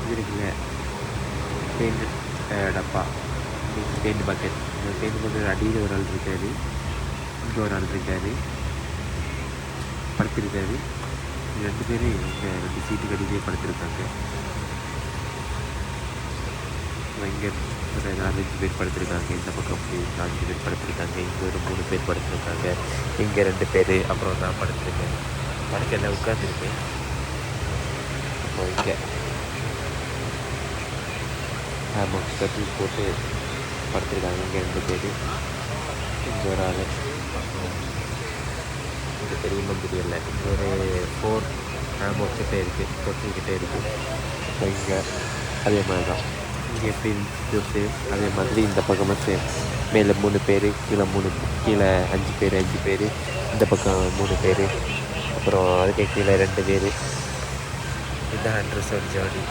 இது இருக்குல்ல பெயிண்ட் டப்பா, பெயிண்ட் பக்கெட். இந்த பெயிண்ட் பக்கெட் அடியில் ஒரு ஆள் இருக்காரு, இங்கே ஒரு ஆள் இருக்காரு, படுத்திருக்காரு. 2 பேர் இங்கே 2 சீட்டுக்கு அடியிலே படுத்திருக்காங்க. இங்கே ஒரு 4-5 பேர் படுத்திருக்காங்க. இந்த பக்கம் 4 பேர் படுத்திருக்காங்க. இங்கே ஒரு 3 பேர் படுத்திருக்காங்க. இங்கே 2 பேர், அப்புறம் நான் படுத்திருக்கேன். படுக்கையில் உட்காந்துருக்கேன். அப்புறம் இங்கே கட்டில் போட்டு படுத்திருக்காங்க. இங்கே 2 பேர், இங்கே ஒரு ஆள். இங்கே தெரியுமா தெரியல, இங்கே ஒரு 4 ஹேமோக் கிட்டே இருக்குது, தொட்டில்கிட்டே இருக்குது. அப்புறம் இங்கே அதே மாதிரி தான். இங்கே எப்படி ஜூஸு அதே மாதிரி இந்த பக்கமாக சேம். மேலே 3 பேர், கீழே 5 பேர், இந்த பக்கம் 3 பேர், அப்புறம் அதுக்கு கீழே 2 பேர். இந்த அண்டர்சோன் journey.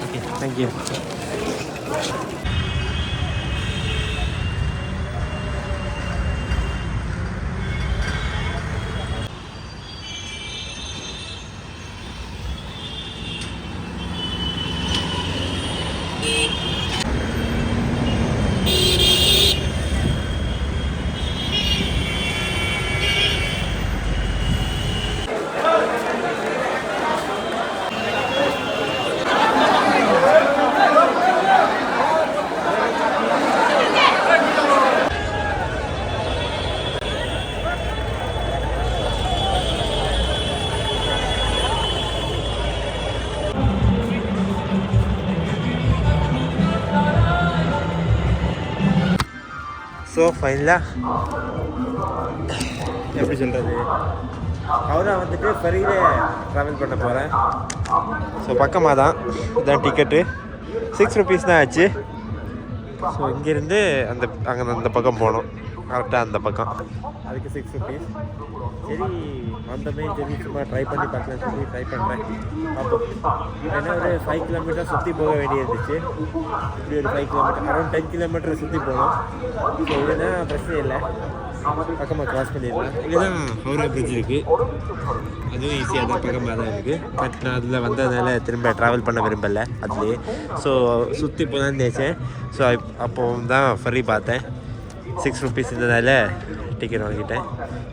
Okay, thank you. So ஃபைனலாக எப்படி சொல்கிறது, அவதான் வந்துட்டு ஃபெரியில் ட்ராவல் பண்ண போகிறேன். ஸோ பக்கமாக தான், இதான் டிக்கெட்டு 6 rupees தான் ஆச்சு. ஸோ இங்கேருந்து அந்த பக்கம் போகணும், கரெக்டாக அந்த பக்கம். அதுக்கு 6 rupees. சரி வந்தமே சரி சும்மா ட்ரை பண்ணி பார்க்கலாம் சொல்லி ட்ரை பண்ணுறேன். அப்போ ஏன்னா ஒரு 5 கிலோமீட்டர் சுற்றி போக வேண்டியிருந்துச்சு. இப்படி ஒரு 5 கிலோமீட்டர், அரௌண்ட் 10 கிலோமீட்டர் சுற்றி போகணும். ஸோ இதுனா பிரச்சனை இல்லை, பக்கமாக க்ராஸ் பண்ணிடலாம். இங்கே தான் ஹவுரா பிரிட்ஜ் இருக்குது, அதுவும் ஈஸியாக தான் பக்கமாக தான் இருக்குது. பட் நான் அதில் வந்ததுனால திரும்ப ட்ராவல் பண்ண விரும்பலை அதுலேயே. ஸோ சுற்றி போதான் நினச்சேன். ஸோ அப்போ தான் ஃபெரி பார்த்தேன். 6 rupees இருந்ததால் டிக்கெட் வாங்கிட்டேன்.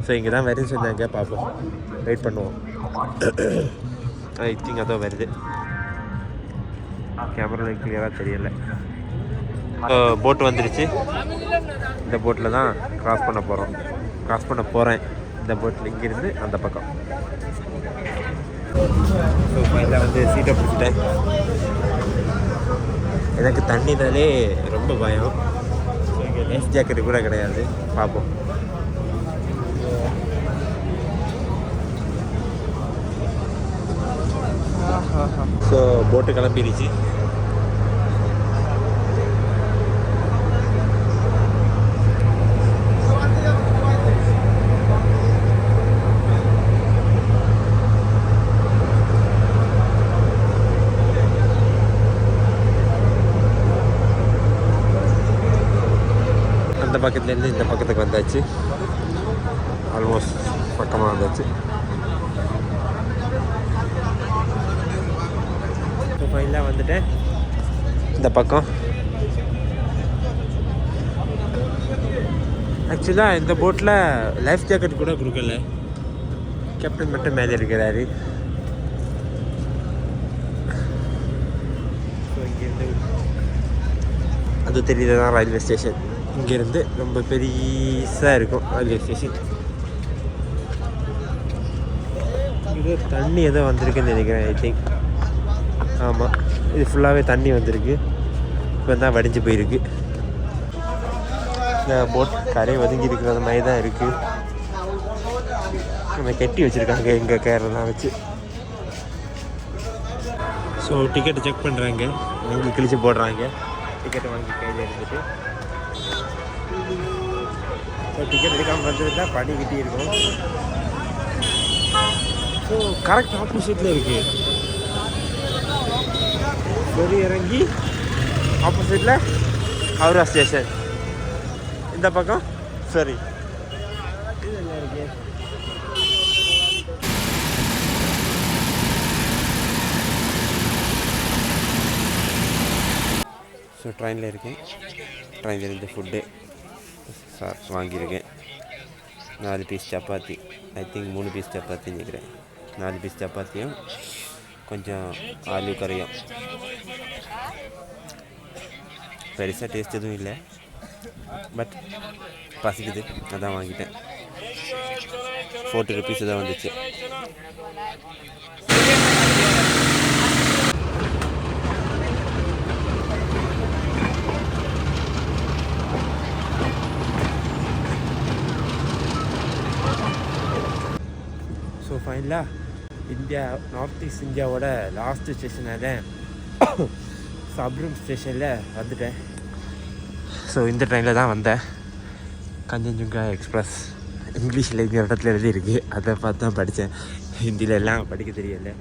ஸோ இங்கே தான் வருதுன்னு சொன்னாங்க, பார்ப்போம், வெயிட் பண்ணுவோம். ஐ திங்க் அதோ வருது, கேமராவில் கிளியராக தெரியலை. போட்டு வந்துடுச்சு. இந்த போட்டில் தான் க்ராஸ் பண்ண போகிறேன். இந்த போட்டில் இங்கேருந்து அந்த பக்கம். ஸோ ஃபைனலாக வந்து சீட்டை பிடிச்சிட்டேன். எனக்கு தண்ணினாலே ரொம்ப பயம். ஸோ இங்கே லைஃப் ஜாக்கெட்டு கூட கிடையாது, பார்ப்போம். ஸோ போட்டு கிளம்பிடுச்சு. அந்த பக்கத்துலேருந்து இந்த பக்கத்துக்கு வந்தாச்சு, ஆல்மோஸ்ட் பக்கமாக வந்தாச்சு. இப்போ ஃபைனலாக வந்துட்டேன் இந்த பக்கம். ஆக்சுவலாக இந்த போட்டில் லைஃப் ஜாக்கெட் கூட கொடுக்கல, கேப்டன் மட்டும் மேலே இருக்கிறாரு. ஸோ இங்கேருந்து அது தெரியுது தான் ரயில்வே ஸ்டேஷன். இங்கேருந்து ரொம்ப பெருசாக இருக்கும் ரயில்வே ஸ்டேஷன். இது தண்ணி ஏதோ வந்திருக்குன்னு நினைக்கிறேன், ஐ திங்க். ஆமாம், இது ஃபுல்லாகவே தண்ணி வந்திருக்கு, இப்போ தான் வடிஞ்சு போயிருக்கு. இந்த போட் கரை ஒதுங்கி இருக்கிற மாதிரி தான் இருக்குது. நம்ம கட்டி வச்சுருக்காங்க எங்கள் கேரெல்லாம் வச்சு. ஸோ டிக்கெட்டை செக் பண்ணுறாங்க, வாங்கி கிழிச்சு போடுறாங்க. டிக்கெட்டை வாங்கி கையில் இருந்துட்டு ஸோ டிக்கெட் எடுக்காமல் வந்துருந்தால் பண்ணிக்கிட்டே இருக்கும். ஸோ கரெக்ட் ஆப்போசிட்டில் இருக்குது. வெளியே இறங்கி ஆப்போசிட்டில் ஹவுரா ஸ்டேஷன், இந்த பக்கம் சரி இதெல்லாம் இருக்கு. ஸோ ட்ரெயினில் இருக்கேன். ட்ரெயினில் இருந்து ஃபுட்டு வாங்கியிருக்கேன். 4 piece chapati, I think 3 piece சப்பாத்தின்னு நினைக்கிறேன். 4 பீஸ் சப்பாத்தியும் கொஞ்சம் ஆலு கறியும். பெருசாக டேஸ்ட் எதுவும் இல்லை, பட் பசிக்குது, அதான் வாங்கிட்டேன். 40 ருபீஸ் தான் வந்துச்சு. ஸோ ஃபைனலாக இந்தியா நார்த் ஈஸ்ட் இந்தியாவோட லாஸ்ட் ஸ்டேஷனான சப்ரூம் ஸ்டேஷனில் வந்துட்டேன். ஸோ இந்த ட்ரெயினில் தான் வந்தேன். கஞ்சன்ஜுங்கா எக்ஸ்பிரஸ் இங்கிலீஷில் இந்த இடத்துல எழுதியிருக்கு, அதை பார்த்து தான் படித்தேன். ஹிந்தியில் எல்லாம் படிக்க தெரியல.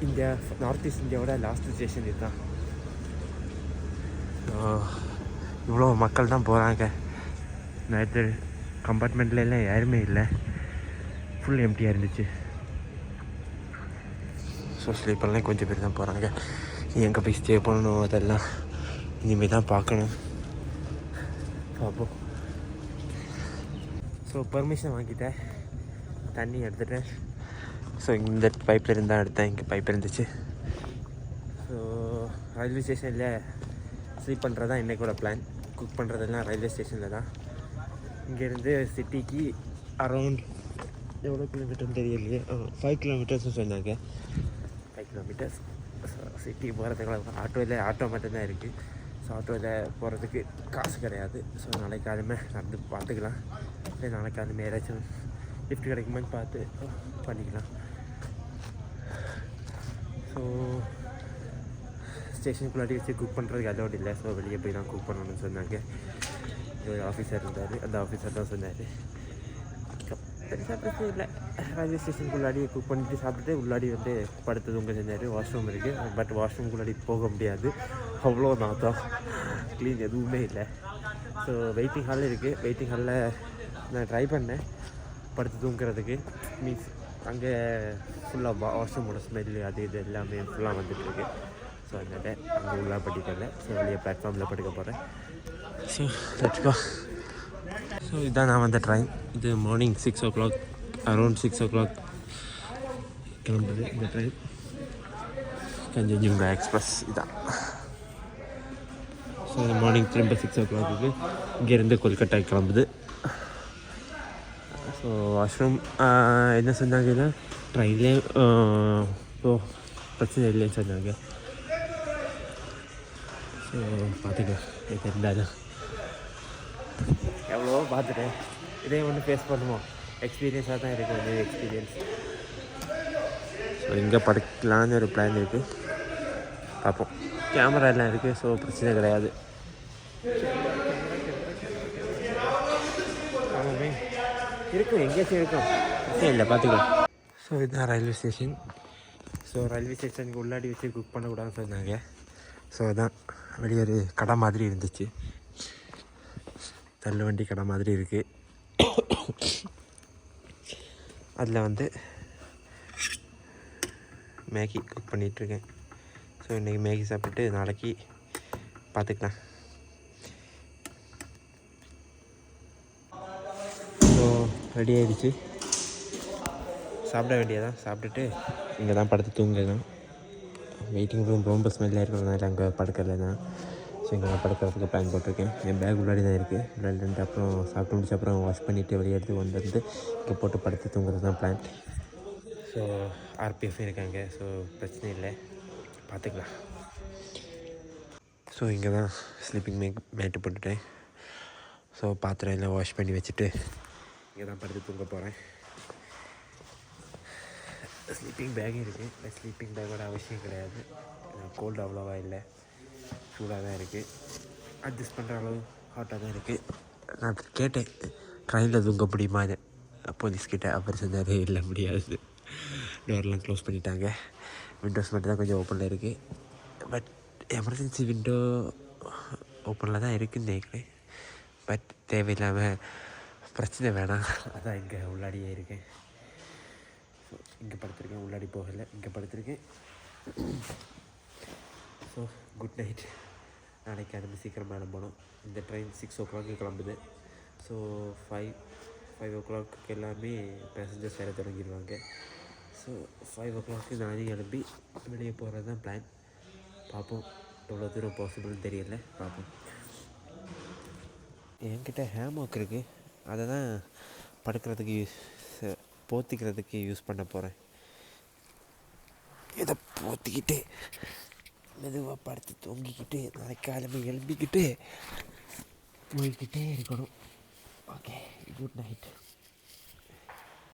இந்தியா நார்த் ஈஸ்ட் இந்தியாவோட லாஸ்ட் ஸ்டேஷன் இதுதான். இவ்வளோ மக்கள் தான் போகிறாங்க. நேற்று கம்பார்ட்மெண்ட்டில் எல்லாம் யாருமே இல்லை, ஃபுல் எம்டியாக இருந்துச்சு. ஸோ ஸ்லீப்பர்லாம் கொஞ்சம் பேர் தான் போகிறாங்க. எங்கே போய் ஸ்டே பண்ணணும் அதெல்லாம் இனிமேல் தான் பார்க்கணும். பார்ப்போம். ஸோ பர்மிஷன் வாங்கிட்டேன், தண்ணி எடுத்துட்டேன். ஸோ இந்த பைப்பில் இருந்தால் எடுத்தேன், இங்கே பைப் இருந்துச்சு. ஸோ ரயில்வே ஸ்டேஷனில் ஸ்லீப் பண்ணுறது தான் இன்றைக்கூட பிளான். குக் பண்ணுறதெல்லாம் ரயில்வே ஸ்டேஷனில் தான். இங்கேருந்து சிட்டிக்கு அரௌண்ட் எவ்வளோ கிலோமீட்டர்னு தெரியலையே, 5 கிலோமீட்டர்ஸ்னு சொன்னாங்க. 5 கிலோமீட்டர்ஸ். சிட்டி போகிறதுக்கு ஆட்டோ மட்டும்தான் இருக்குது. ஸோ ஆட்டோவில் போகிறதுக்கு காசு கிடையாது. ஸோ நாளைக்கு காலமே நடந்து பார்த்துக்கலாம். இல்லை நாளைக்கு காலமே ஏதாச்சும் லிஃப்ட் கிடைக்குமான்னு பார்த்து பண்ணிக்கலாம். ஸோ ஸ்டேஷனுக்குள்ளாடி வச்சு குக் பண்ணுறதுக்கு அலோடு இல்லை. ஸோ வெளியே போய் தான் குக் பண்ணணும்னு சொன்னாங்க. ஒரு ஆஃபீஸர் இருந்தார், அந்த ஆஃபீஸர் தான் சொன்னார். பெருசாக பிரச்சனை இல்லை, ரயில்வே ஸ்டேஷனுக்குள்ளாடி குக் பண்ணிட்டு சாப்பிட்டுட்டு உள்ளாடி வந்து படுத்து தூங்க செஞ்சார். வாஷ்ரூம் இருக்குது, பட் வாஷ்ரூம்குள்ளாடி போக முடியாது, அவ்வளோ நாத்தம், க்ளீன் எதுவுமே இல்லை. ஸோ வெயிட்டிங் ஹால் இருக்குது. வெயிட்டிங் ஹாலில் நான் ட்ரை பண்ணேன் படுத்து தூங்குறதுக்கு. மீன்ஸ் அங்கே ஃபுல்லாக வாஷ்ரூமோட ஸ்மெல்லு அது இது எல்லாமே ஃபுல்லாக வந்துட்டுருக்கு. ஸோ அதனால் அங்கே உள்ளே படிக்கல. ஸோ வெளியே பிளாட்ஃபார்மில் படுக்க போகிறேன். So let's go. ஸோ இதான் நான் வந்த ட்ரெயின். இது மார்னிங் 6 o'clock, அரௌண்ட் 6 o'clock கிளம்புது இந்த ட்ரெயின். கஞ்சன்ஜுங்கா எக்ஸ்பிரஸ் இதான். ஸோ இந்த மார்னிங் திரும்ப 6 o'clock இங்கேருந்து கொல்கட்டா கிளம்புது. ஸோ வாஷ்ரூம் என்ன சொன்னாங்கன்னா ட்ரெயின்லேயே ஸோ பிரச்சனை இல்லைன்னு சொன்னாங்க. ஸோ பார்த்துக்கலாம் இது இருந்தாலும் எவ்வளோ பார்த்துட்டேன். இதே ஒன்று ஃபேஸ் பண்ணுவோம், எக்ஸ்பீரியன்ஸாக தான் இருக்குது நியூ எக்ஸ்பீரியன்ஸ். ஸோ இங்கே படுக்கலான்னு ஒரு பிளான் இருக்குது, பார்ப்போம். கேமரா எல்லாம் இருக்குது, ஸோ பிரச்சனை கிடையாது. ஆமாமே இருக்கும், எங்கேயாச்சும் இருக்கும், பிரச்சனை இல்லை, பார்த்துக்கலாம். ஸோ இதுதான் ரயில்வே ஸ்டேஷன். ஸோ ரயில்வே ஸ்டேஷனுக்கு உள்ளாடி வச்சு குக் பண்ணக்கூடாதுன்னு சொன்னாங்க. ஸோ அதான் வெளியே ஒரு கடை மாதிரி இருந்துச்சு, தள்ளு வண்டி கடை மாதிரி இருக்குது. அதில் வந்து மேகி குக் பண்ணிகிட்ருக்கேன். ஸோ இன்றைக்கி மேகி சாப்பிட்டு நாளைக்கு பார்த்துக்கலாம். ஸோ ரெடி ஆகிடுச்சு, சாப்பிட வேண்டியதான். சாப்பிட்டுட்டு இங்கே தான் படுத்து தூங்கலாம். வெயிட்டிங் ரூம் ரொம்ப ஸ்மெல்லாக இருக்கிறதுனால அங்கே படுக்கலை தான். ஸோ இங்கே நான் படுக்கிறதுக்கு பிளான் போட்டிருக்கேன். என் பேக் உள்ளாடி தான் இருக்குது. உள்ளாடி அப்புறம் சாப்பிட்டு முடிச்ச அப்புறம் வாஷ் பண்ணிவிட்டு வெளியே எடுத்து கொண்டு வந்து இங்கே போட்டு படுத்து தூங்குறது தான் பிளான். ஸோ ஆர்பிஎஃப் இருக்காங்க, ஸோ பிரச்சனை இல்லை, பார்த்துக்கலாம். ஸோ இங்கே தான் ஸ்லீப்பிங் மேட்டு போட்டுட்டேன். ஸோ பாத்திரம் எல்லாம் வாஷ் பண்ணி வச்சுட்டு இங்கே தான் படுத்து தூங்க போகிறேன். ஸ்லீப்பிங் பேக்கும் இருக்குது. ஸ்லீப்பிங் பேக்கோட அவசியம் கிடையாது. கோல்டு அவ்வளோவா இல்லை, சூடாக தான் இருக்குது. அட்ஜஸ்ட் பண்ணுற அளவு ஹாட்டாக தான் இருக்குது. நான் கேட்டேன் ட்ரெயினில் தூங்க முடியுமான்னு போலீஸ்கிட்ட. அவர் சொன்னார் இல்லை முடியாது, டோர்லாம் க்ளோஸ் பண்ணிட்டாங்க, விண்டோஸ் மட்டும் தான் கொஞ்சம் ஓப்பனில் இருக்குது. பட் எமர்ஜென்சி விண்டோ ஓப்பனில் தான் இருக்குதுன்னு நினைக்கிறேன். பட் தேவையில்லாமல் பிரச்சனை வேணாம், அதான் இங்கே உள்ளாடியே இருக்கேன். ஸோ இங்கே படுத்துருக்கேன், உள்ளாடி போகலை, இங்கே படுத்துருக்கேன். So good night. நாளைக்கு கிளம்பி சீக்கிரம் மேலே போகணும். இந்த ட்ரெயின் 6 o'clock கிளம்புது. ஸோ 5 o'clock எல்லாமே பேசஞ்சர்ஸ் வேறு தொடங்கிடுவாங்க. ஸோ 5 o'clock நானே கிளம்பி வெளியே போகிறது தான் பிளான். பார்ப்போம் எவ்வளோ தூரம் பாசிபிள்னு தெரியல, பார்ப்போம். என்கிட்ட ஹேமாக் இருக்குது, அதை தான் படுக்கிறதுக்கு போத்திக்கிறதுக்கு யூஸ் பண்ண போகிறேன். இதை போத்திக்கிட்டு மெதுவாக படுத்து தூங்கிக்கிட்டு நாளைக்கு காலமே எழும்பிக்கிட்டு போய்கிட்டே இருக்கணும். Okay, good night.